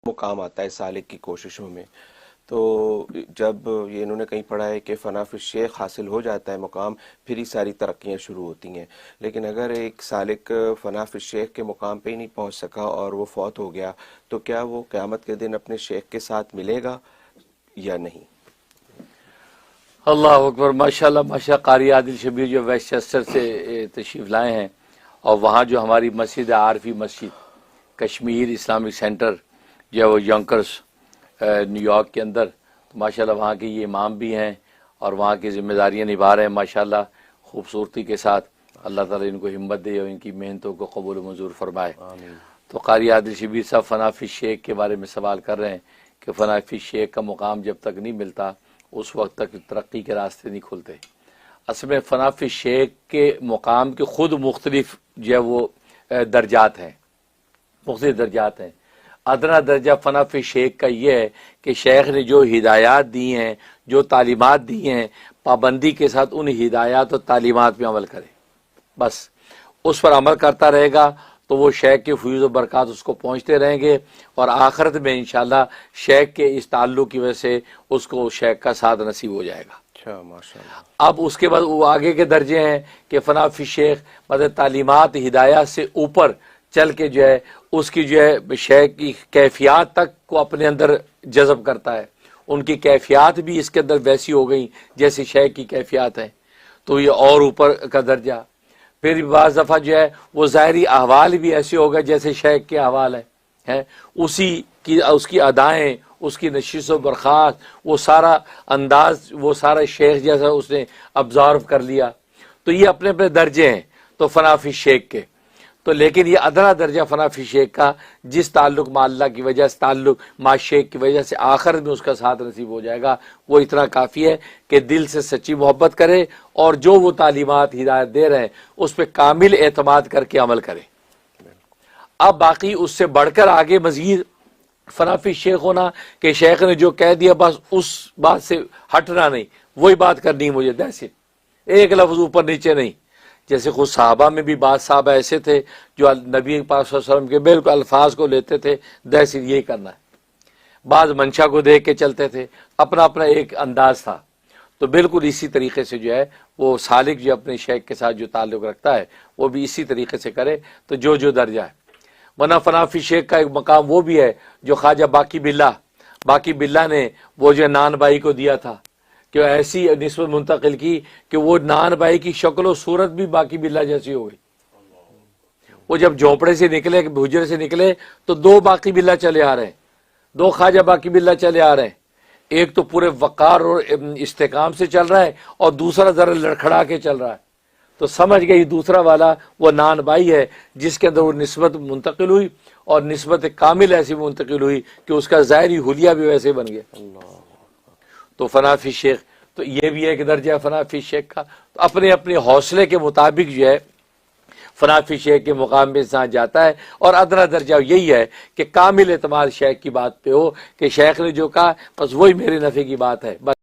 مقام آتا ہے سالک کی کوششوں میں. تو جب یہ انہوں نے کہیں پڑھا ہے کہ فنا فی الشیخ حاصل ہو جاتا ہے مقام، پھر ہی ساری ترقیاں شروع ہوتی ہیں. لیکن اگر ایک سالک فنا فی الشیخ کے مقام پہ ہی نہیں پہنچ سکا اور وہ فوت ہو گیا، تو کیا وہ قیامت کے دن اپنے شیخ کے ساتھ ملے گا یا نہیں؟ اللہ اکبر، ماشاءاللہ ماشاءاللہ. قاری عادل شبیر جو ویسٹ چیسٹر سے تشریف لائے ہیں، اور وہاں جو ہماری مسجد عارفی مسجد کشمیر اسلامک سینٹر جو ہے وہ یونکرس نیو یارک کے اندر، تو ماشاءاللہ وہاں کے یہ امام بھی ہیں اور وہاں کی ذمہ داریاں نبھا رہے ہیں ماشاءاللہ خوبصورتی کے ساتھ. اللہ تعالیٰ ان کو ہمت دے اور ان کی محنتوں کو قبول و منظور فرمائے. آمین. تو قاری عادل شبیر صاحب فنا فی الشیخ کے بارے میں سوال کر رہے ہیں کہ فنا فی الشیخ کا مقام جب تک نہیں ملتا اس وقت تک ترقی کے راستے نہیں کھلتے. اصل میں فنا فی الشیخ کے مقام کے خود مختلف جو ہے وہ درجات ہیں، مختلف درجات ہیں. ادنا درجہ فنا فی الشیخ کا یہ ہے کہ شیخ نے جو ہدایات دی ہیں، جو تعلیمات دی ہیں، پابندی کے ساتھ ان ہدایات اور تعلیمات پہ عمل کرے. بس اس پر عمل کرتا رہے گا تو وہ شیخ کے فیوز و برکات اس کو پہنچتے رہیں گے، اور آخرت میں انشاءاللہ شیخ کے اس تعلق کی وجہ سے اس کو شیخ کا ساتھ نصیب ہو جائے گا. اچھا، ماشاءاللہ. اب اس کے بعد وہ آگے کے درجے ہیں کہ فنا فی الشیخ مطلب تعلیمات ہدایات سے اوپر چل کے جو ہے اس کی جو ہے شیخ کی کیفیات تک کو اپنے اندر جذب کرتا ہے. ان کی کیفیات بھی اس کے اندر ویسی ہو گئی جیسے شیخ کی کیفیات ہیں، تو یہ اور اوپر کا درجہ. پھر بعض دفعہ جو ہے وہ ظاہری احوال بھی ایسے ہو گئے جیسے شیخ کے احوال ہیں، اس کی ادائیں، اس کی نشست و برخاست، وہ سارا انداز، وہ سارا شیخ جیسا اس نے ابزارو کر لیا. تو یہ اپنے اپنے درجے ہیں تو فنا فی الشیخ کے. تو لیکن یہ ادنا درجہ فنا فی الشیخ کا جس تعلق مع اللہ کی وجہ سے، تعلق مع شیخ کی وجہ سے آخرت میں اس کا ساتھ نصیب ہو جائے گا، وہ اتنا کافی ہے کہ دل سے سچی محبت کرے اور جو وہ تعلیمات ہدایت دے رہے ہیں اس پہ کامل اعتماد کر کے عمل کرے. اب باقی اس سے بڑھ کر آگے مزید فنا فی الشیخ ہونا کہ شیخ نے جو کہہ دیا بس اس بات سے ہٹنا نہیں، وہی بات کرنی ہے مجھے، دیسی ایک لفظ اوپر نیچے نہیں. جیسے خود صحابہ میں بھی بعض صحابہ ایسے تھے جو نبی پاک صلی اللہ علیہ وسلم کے بالکل الفاظ کو لیتے تھے، دیسی یہی کرنا ہے. بعض منشا کو دیکھ کے چلتے تھے، اپنا اپنا ایک انداز تھا. تو بالکل اسی طریقے سے جو ہے وہ سالک جو اپنے شیخ کے ساتھ جو تعلق رکھتا ہے وہ بھی اسی طریقے سے کرے تو جو درجہ ہے. ورنہ فنا فی الشیخ کا ایک مقام وہ بھی ہے جو خواجہ باقی باللہ نے وہ جو نان بھائی کو دیا تھا کہ ایسی نسبت منتقل کی کہ وہ نان بھائی کی شکل و صورت بھی باقی باللہ جیسی ہو گئی. وہ جب جھونپڑے سے نکلے، حجرے سے نکلے تو دو باقی باللہ چلے آ رہے ہیں، دو خواجہ باقی باللہ چلے آ رہے ہیں. ایک تو پورے وقار اور استحکام سے چل رہا ہے اور دوسرا ذرا لڑکھڑا کے چل رہا ہے. تو سمجھ گئی دوسرا والا وہ نان بھائی ہے جس کے اندر وہ نسبت منتقل ہوئی اور نسبت کامل ایسی منتقل ہوئی کہ اس کا ظاہری حلیہ بھی ویسے بن گیا. تو فنا فی الشیخ تو یہ بھی ایک درجہ ہے فنا فی الشیخ کا. تو اپنے اپنے حوصلے کے مطابق جو ہے فنا فی الشیخ کے مقام پہ انسان جاتا ہے، اور ادنا درجہ یہی ہے کہ کامل اعتماد شیخ کی بات پہ ہو کہ شیخ نے جو کہا بس وہی میرے نفع کی بات ہے. بس